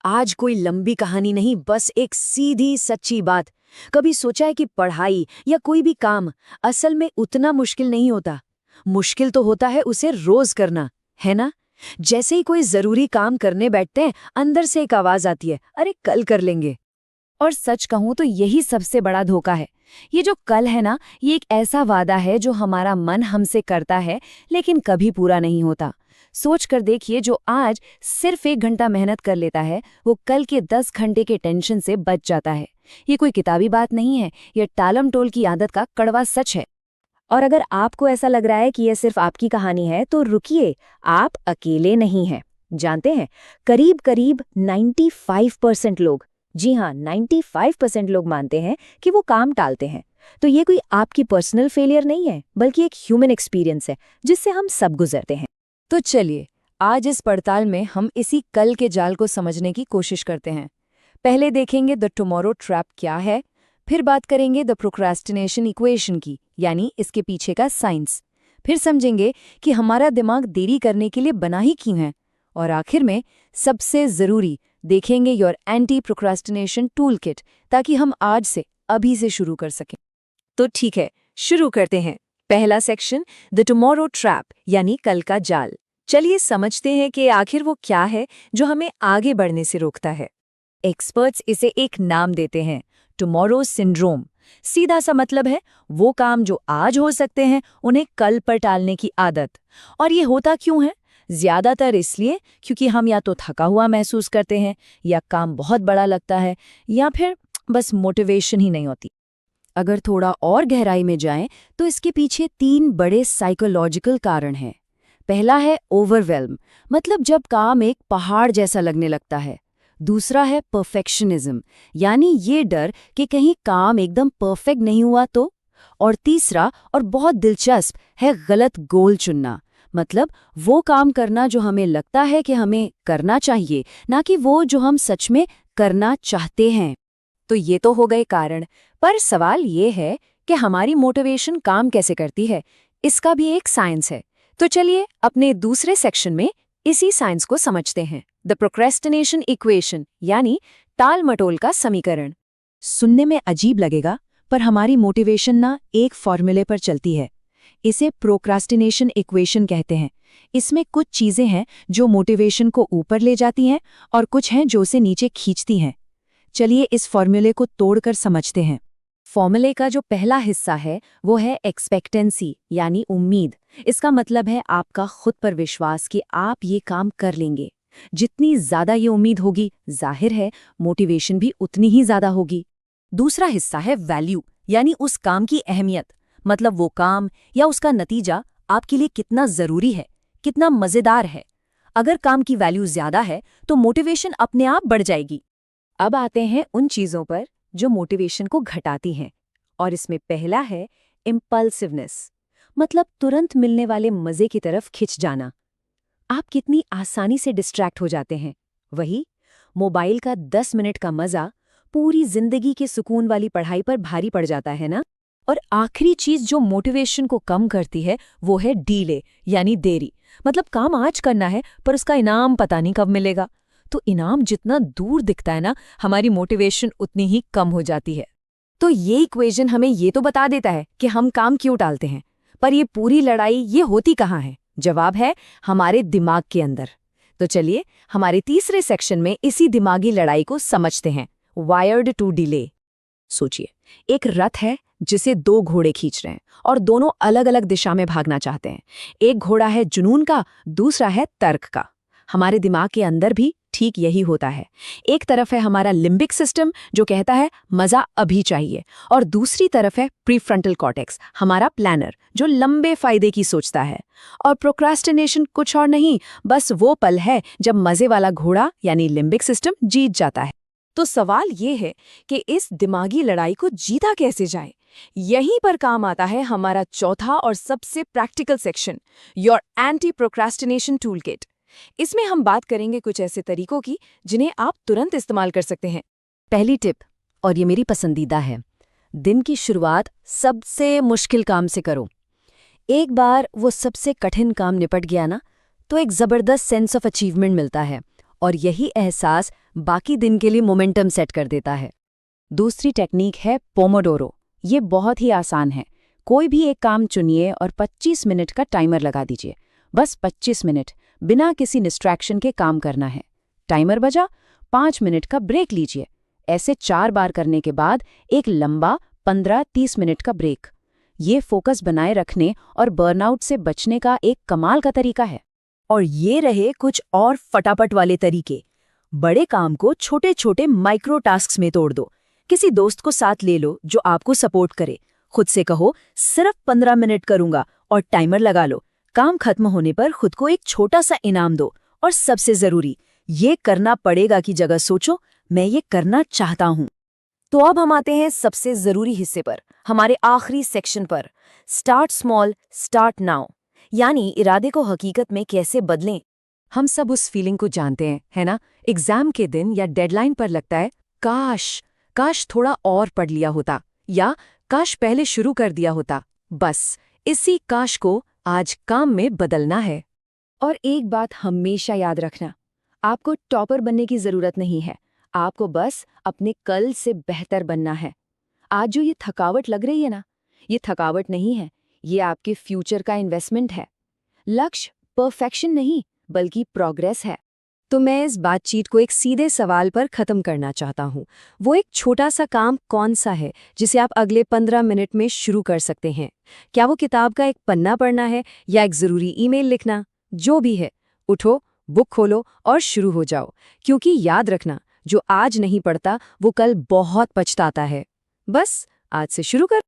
आज कोई लंबी कहानी नहीं, बस एक सीधी सच्ची बात। कभी सोचा है कि पढ़ाई या कोई भी काम असल में उतना मुश्किल नहीं होता। मुश्किल तो होता है उसे रोज करना, है ना? जैसे ही कोई जरूरी काम करने बैठते हैं, अंदर से एक आवाज आती है, अरे कल कर लेंगे। और सच कहूं तो यही सबसे बड़ा धोखा है। ये जो कल है ना, ये एक ऐसा वादा है जो हमारा मन हमसे करता है लेकिन कभी पूरा नहीं होता। सोच कर देखिए, जो आज सिर्फ 1 घंटा मेहनत कर लेता है वो कल के 10 घंटे के टेंशन से बच जाता है। ये कोई किताबी बात नहीं है, ये टालम टोल की आदत का कड़वा सच है। और अगर आपको ऐसा लग रहा है कि यह सिर्फ आपकी कहानी है तो रुकिए, आप अकेले नहीं हैं। जानते हैं, करीब करीब 95% लोग, जी हाँ 95% लोग मानते हैं कि वो काम टालते हैं। तो ये कोई आपकी पर्सनल फेलियर नहीं है, बल्कि एक ह्यूमन एक्सपीरियंस है जिससे हम सब गुजरते हैं। तो चलिए, आज इस पड़ताल में हम इसी कल के जाल को समझने की कोशिश करते हैं। पहले देखेंगे द टुमारो ट्रैप क्या है, फिर बात करेंगे द प्रोक्रास्टिनेशन इक्वेशन की, यानी इसके पीछे का साइंस। फिर समझेंगे कि हमारा दिमाग देरी करने के लिए बना ही क्यों है, और आखिर में सबसे ज़रूरी देखेंगे your anti procrastination tool kit, ताकि हम आज से अभी से शुरू कर सकें। तो ठीक है, शुरू करते हैं। पहला सेक्शन, द टुमारो ट्रैप यानी कल का जाल। चलिए समझते हैं कि आखिर वो क्या है जो हमें आगे बढ़ने से रोकता है। एक्सपर्ट्स इसे एक नाम देते हैं, टुमारो सिंड्रोम। सीधा सा मतलब है वो काम जो आज हो सकते हैं उन्हें कल पर टालने की आदत। और ये होता क्यों है? ज्यादातर इसलिए क्योंकि हम या तो थका हुआ महसूस करते हैं, या काम बहुत बड़ा लगता है, या फिर बस मोटिवेशन ही नहीं होती। अगर थोड़ा और गहराई में जाएं तो इसके पीछे 3 बड़े साइकोलॉजिकल कारण हैं। पहला है ओवरवेल्म, मतलब जब काम एक पहाड़ जैसा लगने लगता है। दूसरा है परफेक्शनिज्म, यानी ये डर कि कहीं काम एकदम परफेक्ट नहीं हुआ तो। और तीसरा, और बहुत दिलचस्प, है गलत गोल चुनना, मतलब वो काम करना जो हमें लगता है कि हमें करना चाहिए, ना कि वो जो हम सच में करना चाहते हैं। तो ये तो हो गए कारण, पर सवाल ये है कि हमारी मोटिवेशन काम कैसे करती है। इसका भी एक साइंस है। तो चलिए अपने दूसरे सेक्शन में इसी साइंस को समझते हैं, द प्रोक्रेस्टिनेशन इक्वेशन यानी टाल मटोल का समीकरण। सुनने में अजीब लगेगा, पर हमारी मोटिवेशन ना एक फॉर्मूले पर चलती है। इसे प्रोक्रास्टिनेशन इक्वेशन कहते हैं। इसमें कुछ चीजें हैं जो मोटिवेशन को ऊपर ले जाती हैं और कुछ हैं जो उसे नीचे खींचती हैं। चलिए इस फॉर्मूले को तोड़कर समझते हैं। फॉर्मूले का जो पहला हिस्सा है वो है एक्सपेक्टेंसी यानी उम्मीद। इसका मतलब है आपका खुद पर विश्वास कि आप ये काम कर लेंगे। जितनी ज्यादा ये उम्मीद होगी, जाहिर है मोटिवेशन भी उतनी ही ज्यादा होगी। दूसरा हिस्सा है वैल्यू यानी उस काम की अहमियत, मतलब वो काम या उसका नतीजा आपके लिए कितना जरूरी है, कितना मजेदार है। अगर काम की वैल्यू ज्यादा है तो मोटिवेशन अपने आप बढ़ जाएगी। अब आते हैं उन चीजों पर जो मोटिवेशन को घटाती हैं, और इसमें पहला है इम्पल्सिवनेस, मतलब तुरंत मिलने वाले मजे की तरफ खिंच जाना। आप कितनी आसानी से डिस्ट्रैक्ट हो जाते हैं। वही मोबाइल का 10 मिनट का मजा पूरी जिंदगी के सुकून वाली पढ़ाई पर भारी पड़ जाता है ना। और आखिरी चीज जो मोटिवेशन को कम करती है वो है डीले यानी देरी, मतलब काम आज करना है पर उसका इनाम पता नहीं कब मिलेगा। तो इनाम जितना दूर दिखता है ना, हमारी मोटिवेशन उतनी ही कम हो जाती है। तो ये इक्वेशन हमें ये तो बता देता है कि हम काम क्यों टालते हैं, पर ये पूरी लड़ाई ये होती कहाँ है? जवाब है हमारे दिमाग के अंदर। तो चलिए हमारे तीसरे सेक्शन में इसी दिमागी लड़ाई को समझते हैं, वायर्ड टू डिले। सोचिए, एक रथ है जिसे 2 घोड़े खींच रहे हैं और दोनों अलग अलग दिशा में भागना चाहते हैं। एक घोड़ा है जुनून का, दूसरा है तर्क का। हमारे दिमाग के अंदर भी ठीक यही होता है। एक तरफ है हमारा लिम्बिक सिस्टम जो कहता है मजा अभी चाहिए, और दूसरी तरफ है प्रीफ्रंटल कॉर्टेक्स, हमारा प्लानर, जो लंबे फायदे की सोचता है। और प्रोक्रास्टिनेशन कुछ और नहीं, बस वो पल है जब मजे वाला घोड़ा यानी लिम्बिक सिस्टम जीत जाता है। तो सवाल ये है कि इस दिमागी लड़ाई को जीता कैसे जाए। यहीं पर काम आता है हमारा चौथा और सबसे practical section, your anti procrastination tool kit. इसमें हम बात करेंगे कुछ ऐसे तरीकों की जिन्हें आप तुरंत इस्तेमाल कर सकते हैं। पहली टिप, और ये मेरी पसंदीदा है, दिन की शुरुआत सबसे मुश्किल काम से करो। एक बार वो सबसे कठिन काम निपट गया ना, तो एक जबरदस्त सेंस ऑफ अचीवमेंट मिलता है और यही एहसास बाकी दिन के लिए मोमेंटम सेट कर देता है। दूसरी टेक्निक है पोमोडोरो। ये बहुत ही आसान है। कोई भी एक काम चुनिए और 25 मिनट का टाइमर लगा दीजिए। बस 25 मिनट बिना किसी डिस्ट्रैक्शन के काम करना है। टाइमर बजा, 5 मिनट का ब्रेक लीजिए। ऐसे 4 बार करने के बाद एक लंबा 15-30 मिनट का ब्रेक। ये फोकस बनाए रखने और बर्नआउट से बचने का एक कमाल का तरीका है। और ये रहे कुछ और फटाफट वाले तरीके। बड़े काम को छोटे छोटे माइक्रो टास्क्स में तोड़ दो। किसी दोस्त को साथ ले लो जो आपको सपोर्ट करे। खुद से कहो सिर्फ 15 मिनट करूंगा और टाइमर लगा लो। काम खत्म होने पर खुद को एक छोटा सा इनाम दो। और सबसे जरूरी, ये करना पड़ेगा की जगह सोचो, मैं ये करना चाहता हूं। तो अब हम आते हैं सबसे जरूरी हिस्से पर, हमारे आखिरी सेक्शन पर, स्टार्ट स्मॉल स्टार्ट नाउ, यानी इरादे को हकीकत में कैसे बदलें। हम सब उस फीलिंग को जानते हैं, है ना? एग्जाम के दिन या डेडलाइन पर लगता है काश थोड़ा और पढ़ लिया होता, या काश पहले शुरू कर दिया होता। बस इसी काश को आज काम में बदलना है। और एक बात हमेशा याद रखना, आपको टॉपर बनने की जरूरत नहीं है। आपको बस अपने कल से बेहतर बनना है। आज जो ये थकावट लग रही है ना, ये थकावट नहीं है, ये आपके फ्यूचर का इन्वेस्टमेंट है। लक्ष्य परफेक्शन नहीं, बल्कि प्रोग्रेस है। तो मैं इस बातचीत को एक सीधे सवाल पर खत्म करना चाहता हूँ। वो एक छोटा सा काम कौन सा है जिसे आप अगले 15 मिनट में शुरू कर सकते हैं? क्या वो किताब का एक पन्ना पढ़ना है, या एक ज़रूरी ईमेल लिखना? जो भी है, उठो, बुक खोलो और शुरू हो जाओ। क्योंकि याद रखना, जो आज नहीं पढ़ता वो कल बहुत पछताता है। बस आज से शुरू कर।